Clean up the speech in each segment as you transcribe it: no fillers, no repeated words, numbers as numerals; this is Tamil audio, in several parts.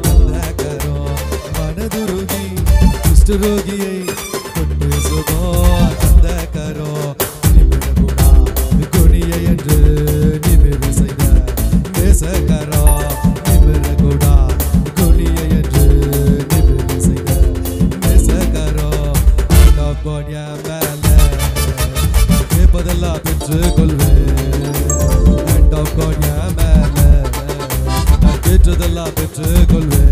தந்த கரம் மனதுருகி குஷ்டரோகியை கொண்டு சுகம் தந்த கரம் நிமிரகுணா குணியை என்று நிமிர செய்த நேசகரம் நிமிரகுணா குணியை என்று நிமிர செய்த நேசகரம் கொடிய மேல கேட்பதெல்லாம் பெற்றுக்கொள்வேன் கொடிய மேல நான் கேட்டதெல்லாம் பெற்றுக்கொள்வேன்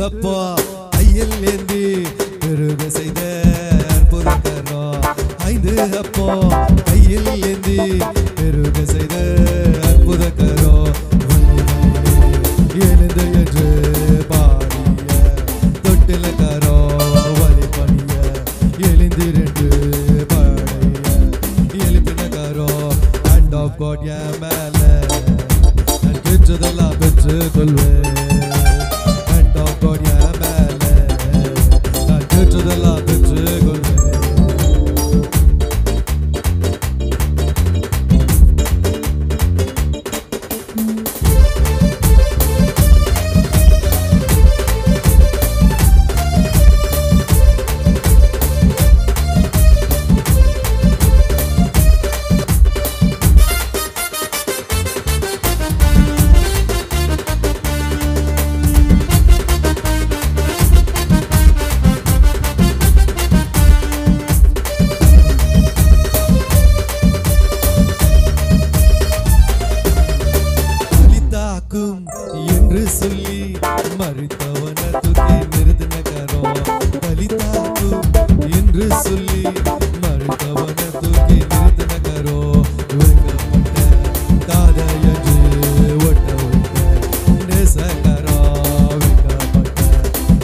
அப்பா ஐயல் ஏந்தி பெருக செய்த அற்புத கரம் ஐந்து அப்பா ஐயல் ஏந்தி பெருக செய்த அற்புத கரம் எழுந்து என்று பாடிய தொட்டில கரம் வலி பணிய எழுந்திரண்டு பாடைய எழுப்பின கரம் அண்ட் ஆஃப் காட் என் மேல நான் பெற்றதெல்லாம் பெற்றுக்கொள்வேன் என்று சொல்லி மறித்தவன தூக்கி நிறுத்தின கரம் பலிதாக்கும் என்று சொல்லி மறித்தவன தூக்கி நிறுத்தின கரம் வைக்கப்பட்ட காதையன்று ஒட்ட வைத்த நேசகரம் வைக்கப்பட்ட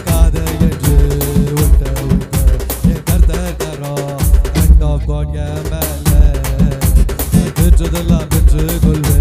காதையன்று ஒட்ட வைத்த என் கர்த்தர் கரம் அண்ட் ஆஃப் காட் என் மேல பெற்றதெல்லாம் பெற்றுக்கொள்வேன்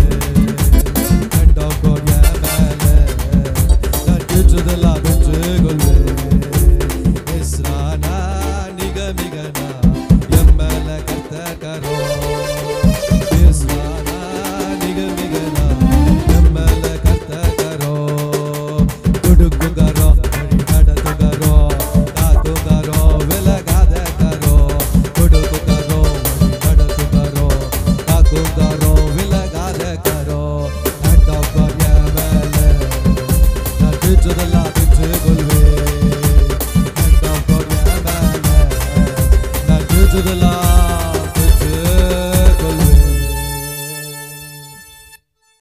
to the light.